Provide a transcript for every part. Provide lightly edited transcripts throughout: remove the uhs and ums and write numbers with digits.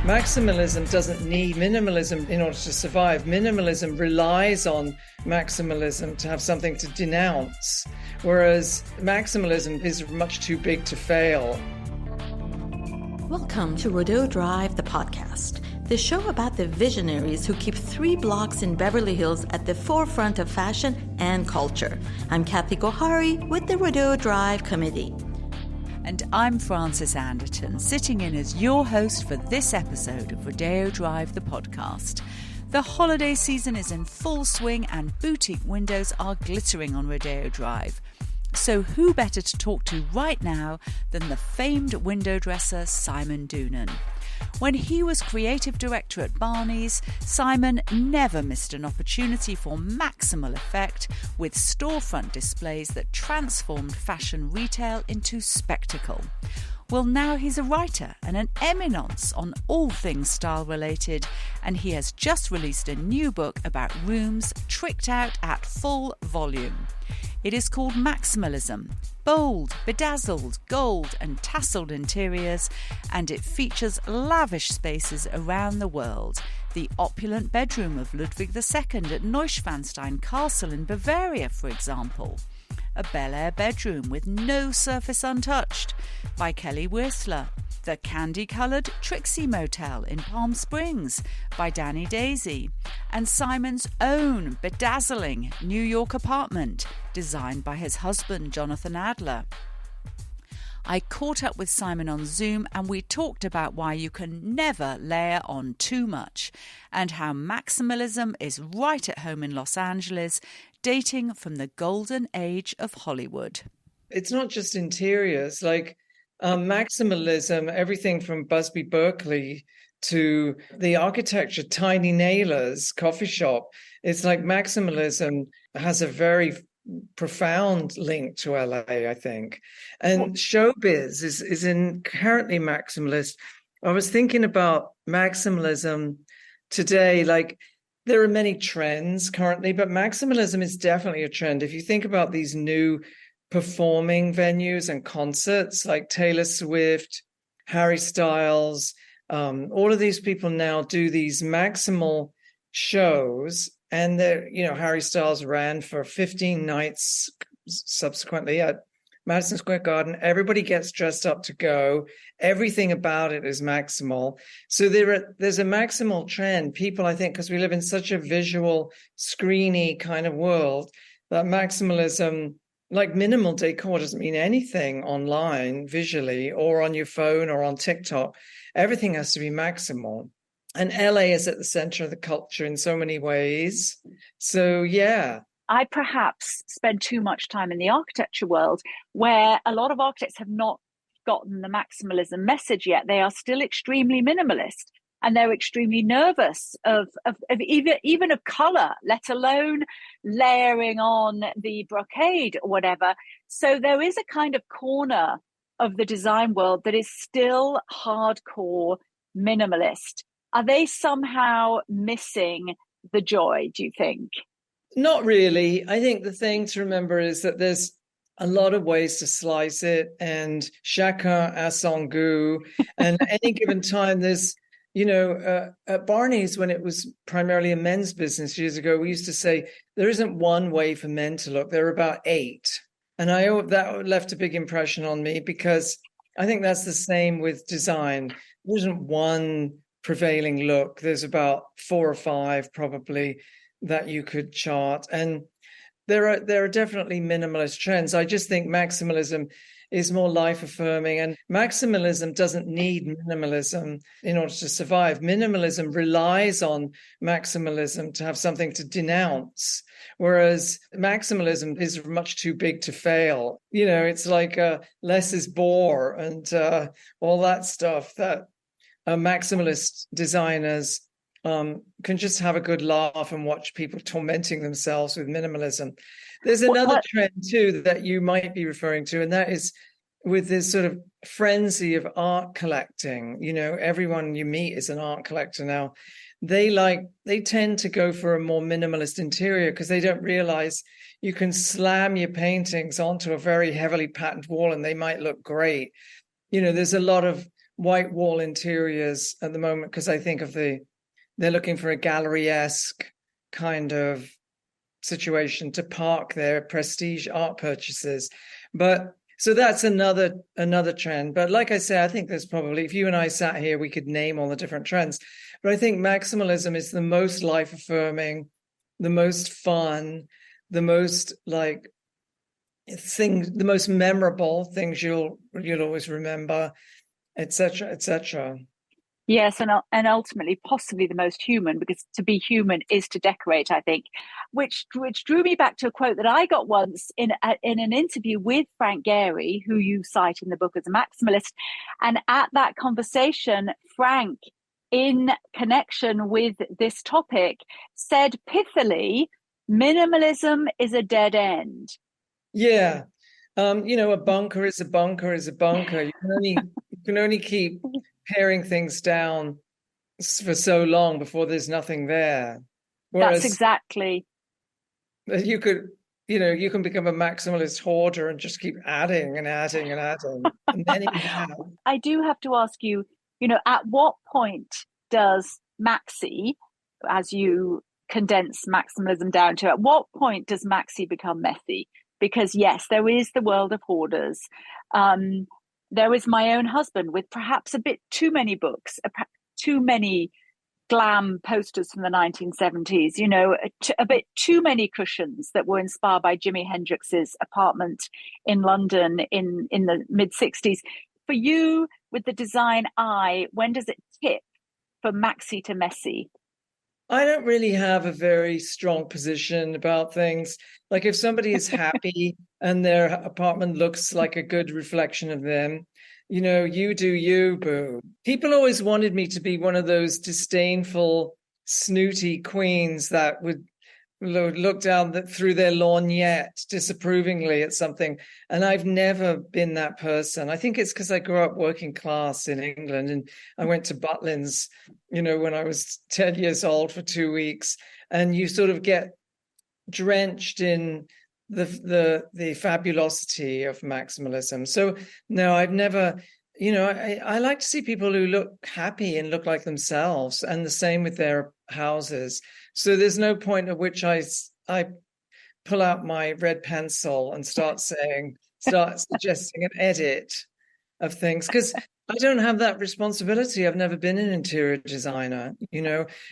Maximalism doesn't need minimalism in order to survive. Minimalism relies on maximalism to have something to denounce, whereas maximalism is much too big to fail. Welcome to Rodeo Drive, the podcast, the show about the visionaries who keep 3 blocks in Beverly Hills at the forefront of fashion and culture. I'm Kathy Gohari with the Rodeo Drive Committee. And I'm Frances Anderton, sitting in as your host for this episode of Rodeo Drive, the podcast. The holiday season is in full swing and boutique windows are glittering on Rodeo Drive. So who better to talk to right now than the famed window dresser Simon Doonan? When he was creative director at Barney's, Simon never missed an opportunity for maximal effect with storefront displays that transformed fashion retail into spectacle. Well, now he's a writer and an eminence on all things style related, and he has just released a new book about rooms tricked out at full volume. It is called Maximalism, bold, bedazzled, gold and tasseled interiors, and it features lavish spaces around the world. The opulent bedroom of Ludwig II at Neuschwanstein Castle in Bavaria, for example. A Bel Air bedroom with no surface untouched by Kelly Wearstler. The candy-coloured Trixie Motel in Palm Springs by Dani Dazey. And Simon's own bedazzling New York apartment designed by his husband Jonathan Adler. I caught up with Simon on Zoom and we talked about why you can never layer on too much and how maximalism is right at home in Los Angeles, dating from the golden age of Hollywood. It's not just interiors, maximalism, everything from Busby Berkeley to the architecture, Tiny Nailers coffee shop. It's like maximalism has a very profound link to LA, I think. And showbiz is inherently maximalist. I was thinking about maximalism today, there are many trends currently, but maximalism is definitely a trend. If you think about these new performing venues and concerts like Taylor Swift, Harry Styles, all of these people now do these maximal shows. And Harry Styles ran for 15 nights subsequently at Madison Square Garden. Everybody gets dressed up to go. Everything about it is maximal. So there's a maximal trend. People, I think, because we live in such a visual, screeny kind of world, that maximalism, like minimal decor, doesn't mean anything online visually or on your phone or on TikTok. Everything has to be maximal. And LA is at the center of the culture in so many ways. So, yeah. I perhaps spend too much time in the architecture world where a lot of architects have not gotten the maximalism message yet. They are still extremely minimalist and they're extremely nervous of even of color, let alone layering on the brocade or whatever. So there is a kind of corner of the design world that is still hardcore minimalist. Are they somehow missing the joy, do you think? Not really. I think the thing to remember is that there's a lot of ways to slice it, and chacun a son goût. And at any given time, there's, at Barney's, when it was primarily a men's business years ago, we used to say there isn't one way for men to look. There are about 8. And that left a big impression on me, because I think that's the same with design. There isn't one prevailing look. There's about 4 or 5 probably that you could chart, and there are definitely minimalist trends. I just think maximalism is more life affirming, and maximalism doesn't need minimalism in order to survive. Minimalism relies on maximalism to have something to denounce, whereas maximalism is much too big to fail. It's like less is more and all that stuff that maximalist designers can just have a good laugh and watch people tormenting themselves with minimalism. There's another trend too that you might be referring to, and that is with this sort of frenzy of art collecting. Everyone you meet is an art collector now. They tend to go for a more minimalist interior because they don't realize you can slam your paintings onto a very heavily patterned wall and they might look great. There's a lot of white wall interiors at the moment because I think they're looking for a gallery-esque kind of situation to park their prestige art purchases. But so that's another trend. But like I say, I think there's probably, if you and I sat here, we could name all the different trends. But I think maximalism is the most life-affirming, the most fun, the most the most memorable things you'll always remember, etc., etc. Yes, and ultimately possibly the most human, because to be human is to decorate, I think, which drew me back to a quote that I got once in an interview with Frank Gehry, who you cite in the book as a maximalist. And at that conversation, Frank, in connection with this topic, said pithily, minimalism is a dead end. Yeah. A bunker is a bunker is a bunker. You can only keep paring things down for so long before there's nothing there. Whereas that's exactly. You can become a maximalist hoarder and just keep adding and adding and adding. And then I do have to ask you, at what point does maxi, as you condense maximalism down to, at what point does maxi become messy? Because yes, there is the world of hoarders. There is my own husband with perhaps a bit too many books, too many glam posters from the 1970s, a bit too many cushions that were inspired by Jimi Hendrix's apartment in London in the mid-60s. For you, with the design eye, when does it tip from maxi to messy? I don't really have a very strong position about things. Like if somebody is happy and their apartment looks like a good reflection of them, you do you, boo. People always wanted me to be one of those disdainful, snooty queens that would look down through their lorgnette disapprovingly at something. And I've never been that person. I think it's because I grew up working class in England and I went to Butlins, when I was 10 years old for 2 weeks. And you sort of get drenched in the fabulosity of maximalism. So no, I've never, I like to see people who look happy and look like themselves, and the same with their houses. So there's no point at which I pull out my red pencil and start suggesting an edit of things, because I don't have that responsibility. I've never been an interior designer.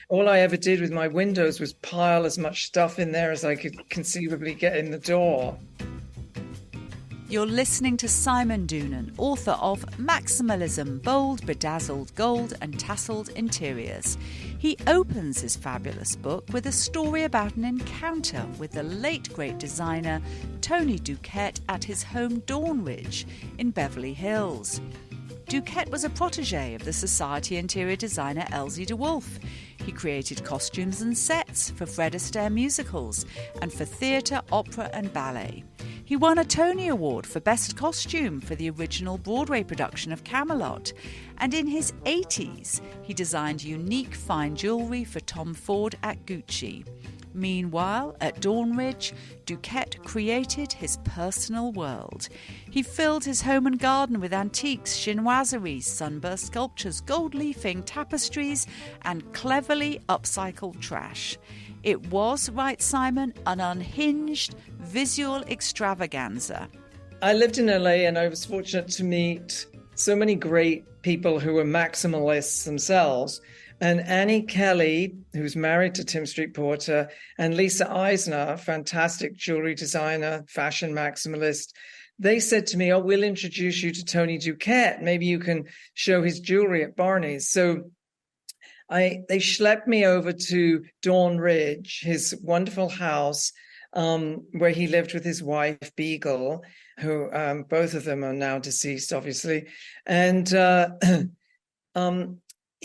All I ever did with my windows was pile as much stuff in there as I could conceivably get in the door. You're listening to Simon Doonan, author of Maximalism, Bold, Bedazzled, Gold and Tasseled Interiors. He opens his fabulous book with a story about an encounter with the late great designer Tony Duquette at his home Dornridge in Beverly Hills. Duquette was a protégé of the society interior designer Elsie de Wolfe. He created costumes and sets for Fred Astaire musicals and for theatre, opera and ballet. He won a Tony Award for Best Costume for the original Broadway production of Camelot. And in his 80s, he designed unique fine jewellery for Tom Ford at Gucci. Meanwhile, at Dornridge, Duquette created his personal world. He filled his home and garden with antiques, chinoiseries, sunburst sculptures, gold leafing, tapestries, and cleverly upcycled trash. It was, writes Simon, an unhinged visual extravaganza. I lived in LA and I was fortunate to meet so many great people who were maximalists themselves. And Annie Kelly, who's married to Tim Street Porter, and Lisa Eisner, fantastic jewelry designer, fashion maximalist, they said to me, "Oh, we'll introduce you to Tony Duquette. Maybe you can show his jewelry at Barney's." So they schlepped me over to Dornridge, his wonderful house, where he lived with his wife, Beagle, who both of them are now deceased, obviously. And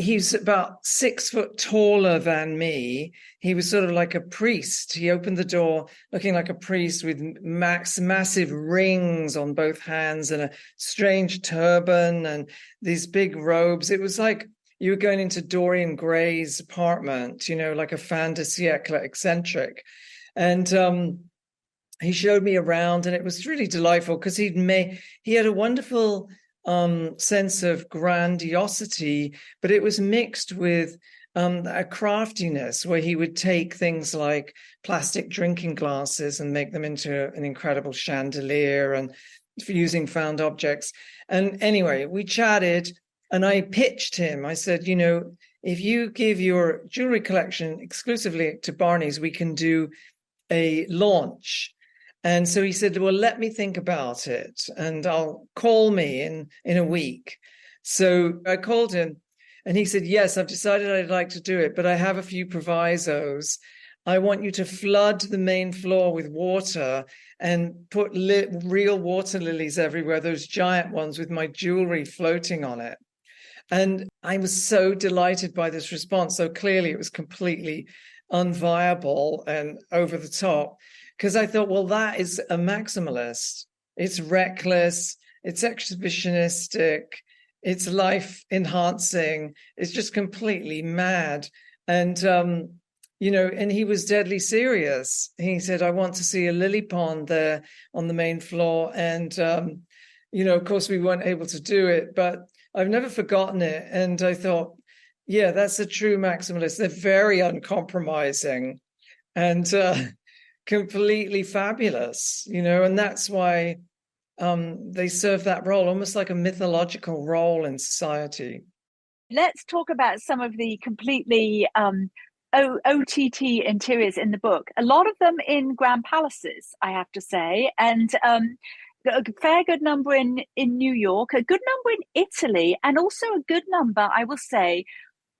he's about 6 foot taller than me. He was sort of like a priest. He opened the door looking like a priest with massive rings on both hands and a strange turban and these big robes. It was like you were going into Dorian Gray's apartment, like a fin de siècle eccentric. And he showed me around, and it was really delightful because he had a wonderful sense of grandiosity, but it was mixed with a craftiness where he would take things like plastic drinking glasses and make them into an incredible chandelier and using found objects. And anyway, we chatted and I pitched him. I said, if you give your jewelry collection exclusively to Barney's, we can do a launch. And so he said, well, let me think about it and I'll call me in a week. So I called him and he said, yes, I've decided I'd like to do it, but I have a few provisos. I want you to flood the main floor with water and put real water lilies everywhere, those giant ones with my jewelry floating on it. And I was so delighted by this response. So clearly it was completely unviable and over the top, because I thought, well, that is a maximalist. It's reckless, it's exhibitionistic, it's life enhancing, it's just completely mad. And, and he was deadly serious. He said, I want to see a lily pond there on the main floor. And, of course, we weren't able to do it, but I've never forgotten it. And I thought, yeah, that's a true maximalist. They're very uncompromising and completely fabulous, and that's why they serve that role, almost like a mythological role in society. Let's talk about some of the completely OTT interiors in the book. A lot of them in grand palaces, I have to say, and a fair good number in New York, a good number in Italy, and also a good number, I will say,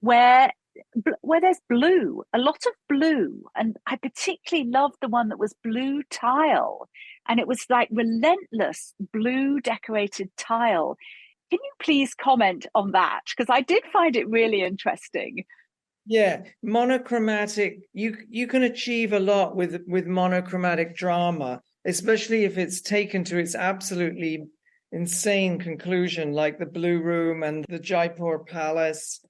where there's blue, a lot of blue. And I particularly loved the one that was blue tile. And it was like relentless blue decorated tile. Can you please comment on that? Because I did find it really interesting. Yeah, monochromatic. You can achieve a lot with monochromatic drama, especially if it's taken to its absolutely insane conclusion, like the Blue Room and the Jaipur Palace.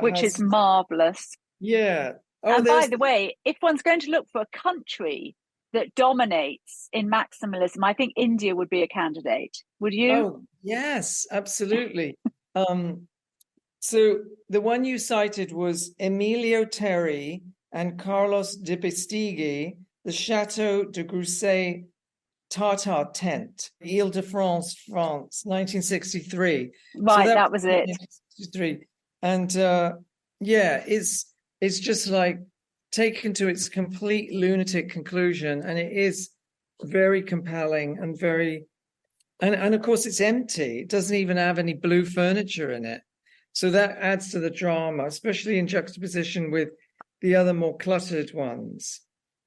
Which is marvelous. Yeah. And by the way, if one's going to look for a country that dominates in maximalism, I think India would be a candidate. Would you? Oh, yes, absolutely. So the one you cited was Emilio Terry and Carlos de Bestigui, the Chateau de Grousset Tartar tent, Ile-de-France, France, 1963. Right, so that was it. 1963. And it's just like taken to its complete lunatic conclusion. And it is very compelling and and of course it's empty. It doesn't even have any blue furniture in it. So that adds to the drama, especially in juxtaposition with the other more cluttered ones.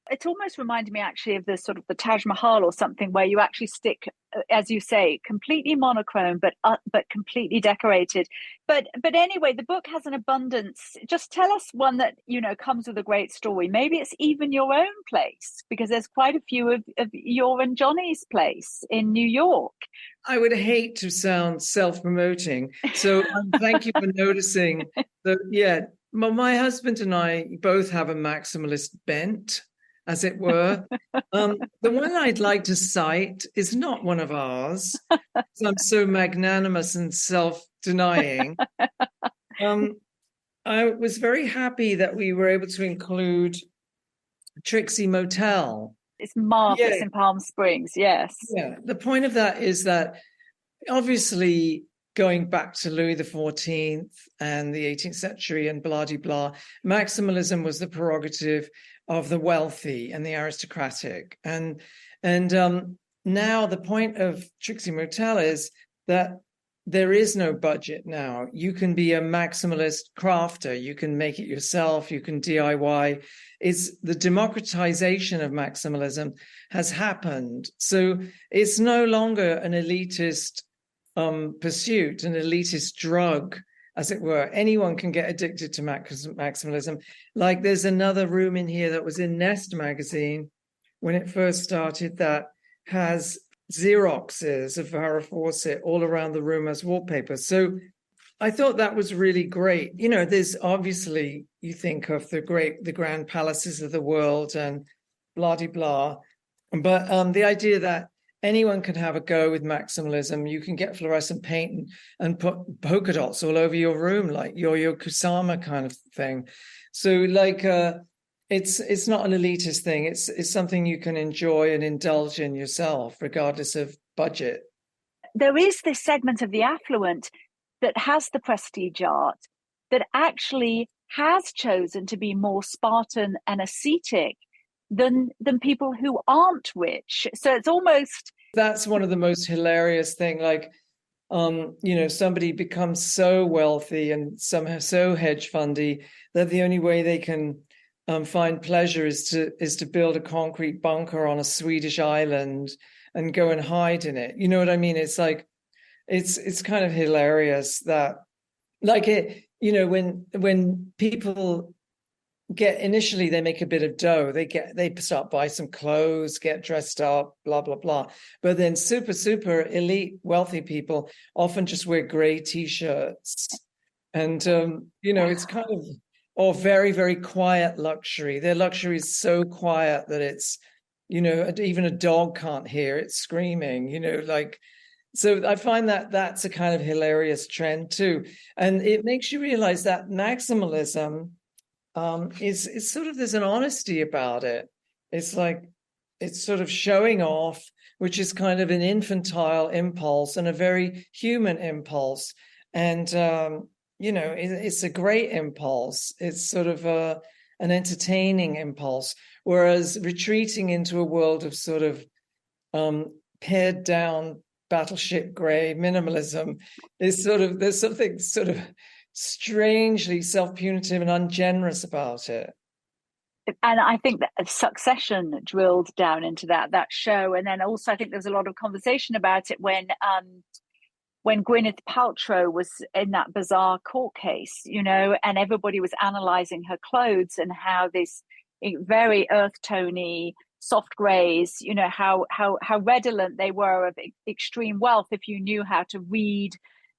It almost reminded me actually of the sort of the Taj Mahal or something, where you actually stick, as you say, completely monochrome, but completely decorated. But anyway, the book has an abundance. Just tell us one that, comes with a great story. Maybe it's even your own place, because there's quite a few of your and Johnny's place in New York. I would hate to sound self-promoting. So thank you for noticing that. Yeah, my husband and I both have a maximalist bent, as it were. The one I'd like to cite is not one of ours. I'm so magnanimous and self-denying. I was very happy that we were able to include Trixie Motel. It's marvelous in Palm Springs, yes. Yeah, the point of that is that obviously going back to Louis XIV and the 18th century and blah-de-blah, maximalism was the prerogative of the wealthy and the aristocratic. And now the point of Trixie Motel is that there is no budget now. You can be a maximalist crafter. You can make it yourself. You can DIY. It's the democratization of maximalism has happened. So it's no longer an elitist pursuit, an elitist drug, as it were. Anyone can get addicted to maximalism. Like there's another room in here that was in Nest magazine when it first started that has Xeroxes of Farrah Fawcett all around the room as wallpaper. So I thought that was really great. There's obviously, you think of the grand palaces of the world and blah-de-blah. But the idea that anyone can have a go with maximalism. You can get fluorescent paint and put polka dots all over your room, like Yo-Yo Kusama kind of thing. So like it's not an elitist thing. It's something you can enjoy and indulge in yourself, regardless of budget. There is this segment of the affluent that has the prestige art that actually has chosen to be more Spartan and ascetic than people who aren't rich. So it's almost... That's one of the most hilarious thing. Like, somebody becomes so wealthy and somehow so hedge fundy that the only way they can find pleasure is to build a concrete bunker on a Swedish island and go and hide in it. You know what I mean? It's like, it's kind of hilarious that, like, it, when people initially they make a bit of dough, they start buy some clothes, get dressed up, blah blah blah, but then super elite wealthy people often just wear gray t-shirts and it's kind of, or very very quiet luxury. Their luxury is so quiet that it's, even a dog can't hear it screaming, like. So I find that that's a kind of hilarious trend too, and it makes you realize that maximalism is sort of, there's an honesty about it. It's like, it's sort of showing off, which is kind of an infantile impulse and a very human impulse. And, it's a great impulse. It's sort of an entertaining impulse, whereas retreating into a world of sort of pared down battleship gray minimalism is sort of, there's something sort of strangely self-punitive and ungenerous about it. And I think that Succession drilled down into that show. And then also I think there's a lot of conversation about it when Gwyneth Paltrow was in that bizarre court case, and everybody was analyzing her clothes and how this very earth-tony soft grays, how redolent they were of extreme wealth if you knew how to read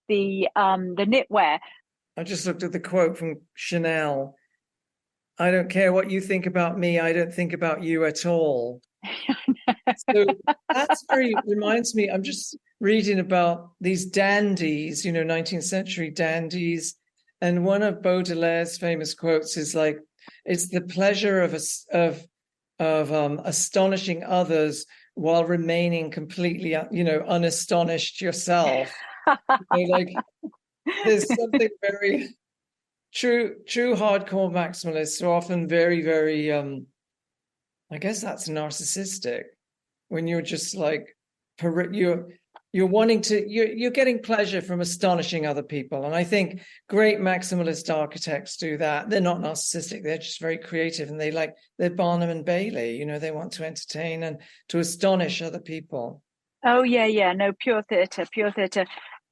the knitwear. I just looked at the quote from Chanel. I don't care what you think about me. I don't think about you at all. So that's reminds me, I'm just reading about these dandies, 19th century dandies. And one of Baudelaire's famous quotes is like, it's the pleasure of astonishing others while remaining completely, unastonished yourself. Like, there's something very true hardcore maximalists are often very, very, I guess that's narcissistic, when you're just like, you're wanting to, you're getting pleasure from astonishing other people. And I think great maximalist architects do that. They're not narcissistic. They're just very creative. And they're Barnum and Bailey, they want to entertain and to astonish other people. Oh, yeah. No, pure theatre.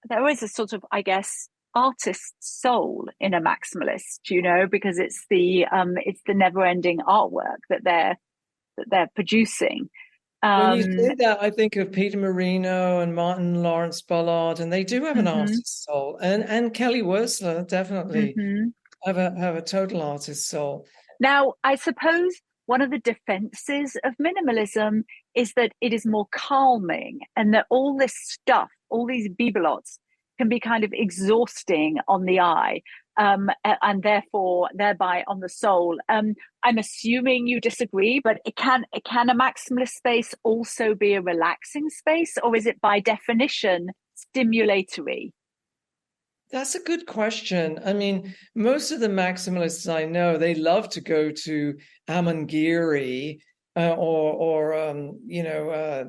There is a sort of, I guess, artist soul in a maximalist, because it's the never-ending artwork that they're producing. When you say that, I think of Peter Marino and Martin Lawrence Ballard, and they do have an artist soul, and Kelly Wearstler definitely have a total artist soul. Now, I suppose one of the defenses of minimalism is that it is more calming, and that all this stuff, all these bibelots, can be kind of exhausting on the eye, and thereby on the soul. I'm assuming you disagree, but can a maximalist space also be a relaxing space, or is it by definition stimulatory? That's a good question. I mean, most of the maximalists I know, they love to go to Amangiri or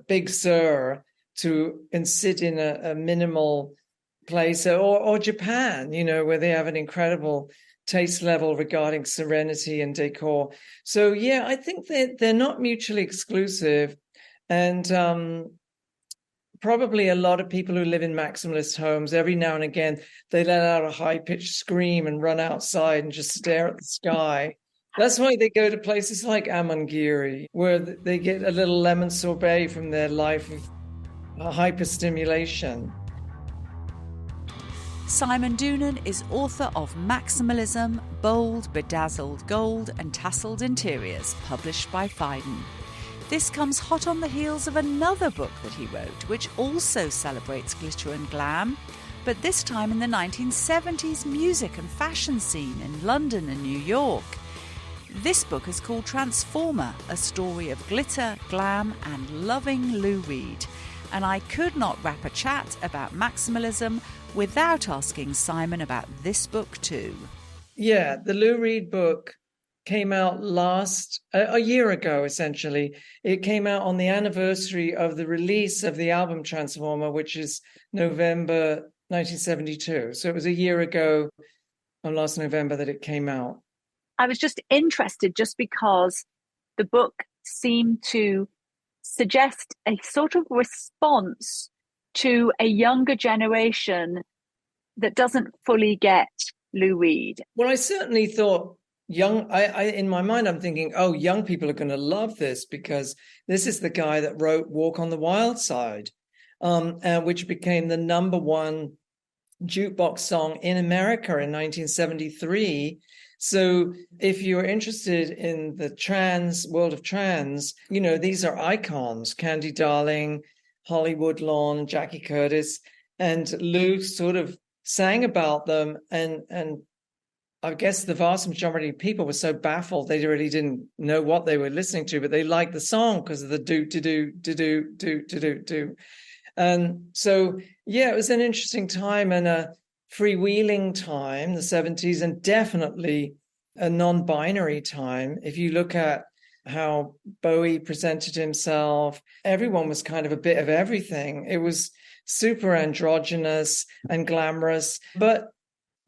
Big Sur and sit in a minimal place, or Japan, where they have an incredible taste level regarding serenity and decor. So yeah, I think they're not mutually exclusive, and probably a lot of people who live in maximalist homes, every now and again they let out a high-pitched scream and run outside and just stare at the sky. That's why they go to places like Amangiri, where they get a little lemon sorbet from their life of hyperstimulation. Simon Doonan is author of Maximalism, Bold, Bedazzled Gold and Tasseled Interiors, published by Phaidon. This comes hot on the heels of another book that he wrote, which also celebrates glitter and glam, but this time in the 1970s music and fashion scene in London and New York. This book is called Transformer, a story of glitter, glam and loving Lou Reed. And I could not wrap a chat about maximalism without asking Simon about this book too. Yeah, the Lou Reed book came out a year ago, essentially. It came out on the anniversary of the release of the album Transformer, which is November 1972. So it was a year ago on last November that it came out. I was just interested just because the book seemed to suggest a sort of response to a younger generation that doesn't fully get Lou Reed. Well, I certainly thought I in my mind, I'm thinking, oh, young people are going to love this because this is the guy that wrote Walk on the Wild Side, which became the #1 jukebox song in America in 1973. So if you're interested in the world of trans, these are icons: Candy Darling, Holly Woodlawn, Jackie Curtis, and Lou sort of sang about them. And I guess the vast majority of people were so baffled they really didn't know what they were listening to, but they liked the song because of the do. And so, yeah, it was an interesting time and a freewheeling time, the 70s, and definitely a non-binary time. If you look at how Bowie presented himself, everyone was kind of a bit of everything. It was super androgynous and glamorous, but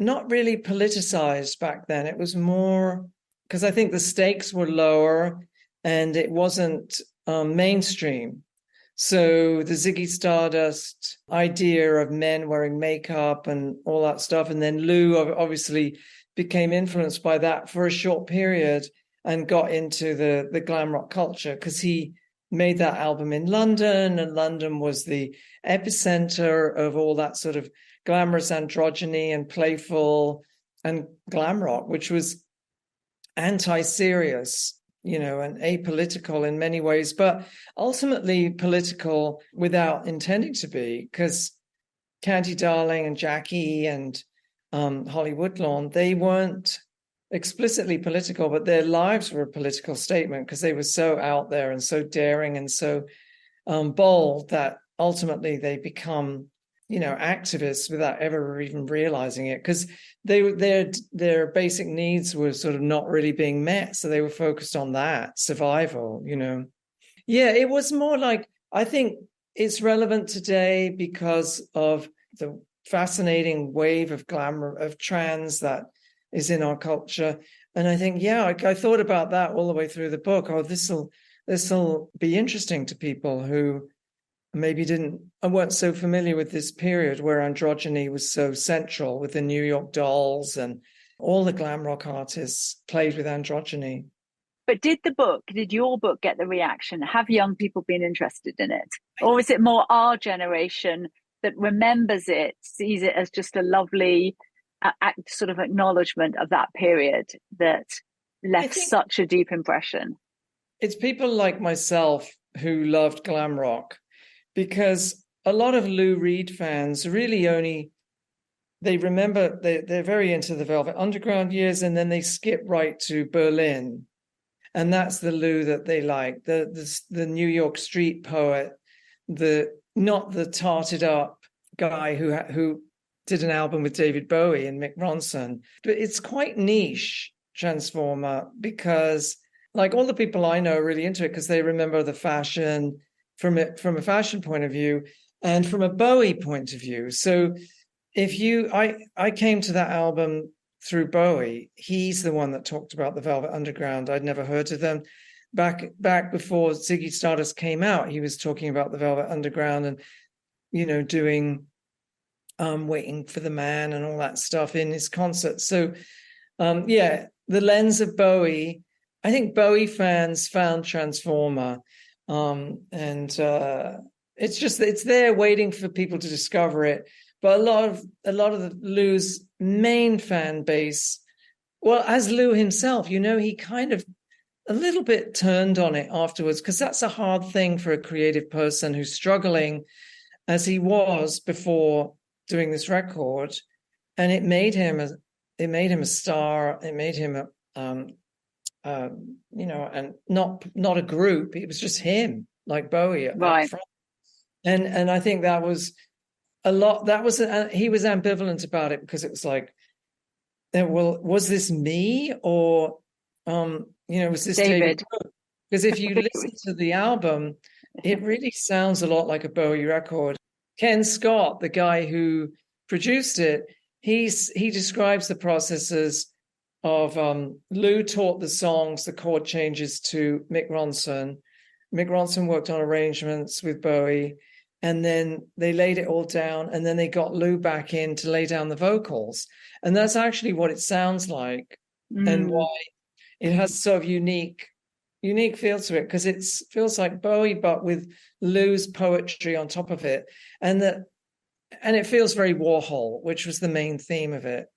not really politicized back then. It was more because I think the stakes were lower and it wasn't mainstream. So the Ziggy Stardust idea of men wearing makeup and all that stuff. And then Lou obviously became influenced by that for a short period and got into the glam rock culture because he made that album in London, and London was the epicenter of all that sort of glamorous androgyny and playful and glam rock, which was anti-serious, and apolitical in many ways, but ultimately political without intending to be, because Candy Darling and Jackie and Holly Woodlawn, they weren't explicitly political, but their lives were a political statement because they were so out there and so daring and so bold that ultimately they become activists without ever even realizing it, because their basic needs were sort of not really being met, so they were focused on that survival. Yeah, it was more like, I think it's relevant today because of the fascinating wave of glamour of trans that is in our culture. And I think, I thought about that all the way through the book. Oh, this'll be interesting to people who maybe weren't so familiar with this period where androgyny was so central, with the New York Dolls and all the glam rock artists played with androgyny. But did your book get the reaction? Have young people been interested in it? Or is it more our generation that remembers it, sees it as just a lovely sort of acknowledgement of that period that left such a deep impression? It's people like myself who loved glam rock, because a lot of Lou Reed fans really they remember, they're very into the Velvet Underground years, and then they skip right to Berlin. And that's the Lou that they like, the New York street poet, not the tarted up guy who did an album with David Bowie and Mick Ronson. But it's quite niche, Transformer, because like all the people I know are really into it because they remember the fashion from a fashion point of view and from a Bowie point of view. So I came to that album through Bowie. He's the one that talked about the Velvet Underground. I'd never heard of them. Back before Ziggy Stardust came out, he was talking about the Velvet Underground and, doing Waiting for the Man and all that stuff in his concert. So, the lens of Bowie, I think Bowie fans found Transformer. It's there waiting for people to discover it. But a lot of Lou's main fan base, well, as Lou himself, he kind of a little bit turned on it afterwards, because that's a hard thing for a creative person who's struggling as he was before doing this record. And it made him a star. It made him and not a group. It was just him, like Bowie. Right. And I think that was a lot. He was ambivalent about it, because it was like, well, was this me, or was this David? Because if you listen to the album, it really sounds a lot like a Bowie record. Ken Scott, the guy who produced it, he describes the processes of Lou taught the songs, the chord changes to Mick Ronson. Mick Ronson worked on arrangements with Bowie, and then they laid it all down, and then they got Lou back in to lay down the vocals. And that's actually what it sounds like, and why it has sort of unique feel to it, because it feels like Bowie, but with Lou's poetry on top of it. And it feels very Warhol, which was the main theme of it.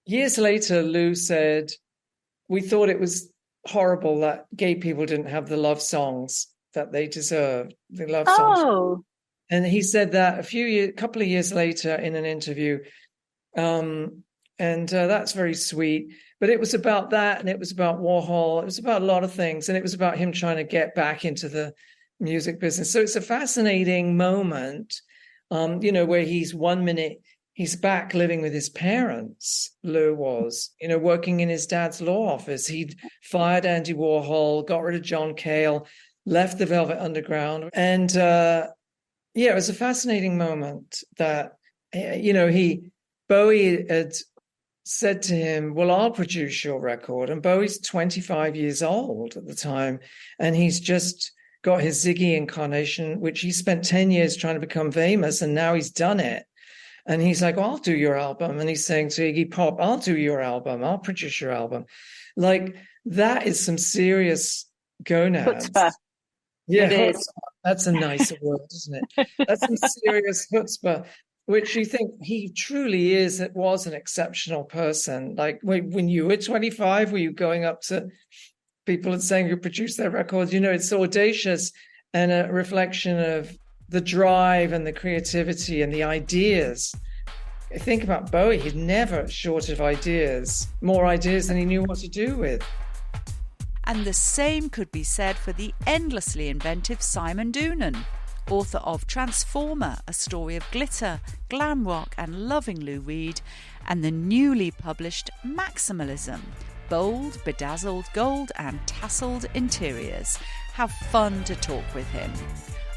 Years later, Lou said, we thought it was horrible that gay people didn't have the love songs that they deserved, the love songs. And he said that a couple of years later in an interview. And that's very sweet. But it was about that, and it was about Warhol. It was about a lot of things, and it was about him trying to get back into the music business. So it's a fascinating moment, where he's 1 minute, he's back living with his parents, Lou was, working in his dad's law office. He'd fired Andy Warhol, got rid of John Cale, left the Velvet Underground. And it was a fascinating moment that, Bowie had said to him, well, I'll produce your record. And Bowie's 25 years old at the time, and he's just got his Ziggy incarnation, which he spent 10 years trying to become famous, and now he's done it. And he's like, I'll do your album. And he's saying to Iggy Pop, I'll do your album. I'll produce your album. Like, that is some serious gonads. Chutzpah. Yeah, it is. That's a nicer word, isn't it? That's some serious chutzpah, which you think he truly is. It was an exceptional person. Like, when you were 25, were you going up to people and saying you produced their records? It's audacious and a reflection of the drive and the creativity and the ideas. Think about Bowie. He's never short of ideas, more ideas than he knew what to do with. And the same could be said for the endlessly inventive Simon Doonan, author of Transformer, a story of glitter, glam rock and loving Lou Reed, and the newly published Maximalism, bold, bedazzled gold and tasseled interiors. How fun to talk with him.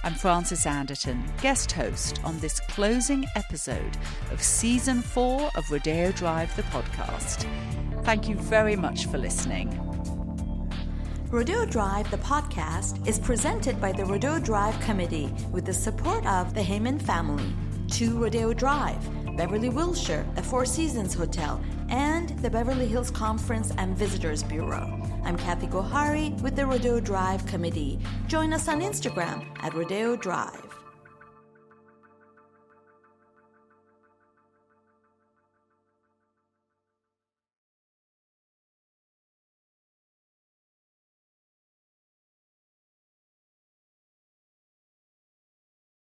I'm Frances Anderton, guest host on this closing episode of Season 4 of Rodeo Drive, the podcast. Thank you very much for listening. Rodeo Drive, the podcast, is presented by the Rodeo Drive Committee with the support of the Heyman family, 2 Rodeo Drive, Beverly Wilshire, the Four Seasons Hotel, and the Beverly Hills Conference and Visitors Bureau. I'm Kathy Gohari with the Rodeo Drive Committee. Join us on Instagram at Rodeo Drive.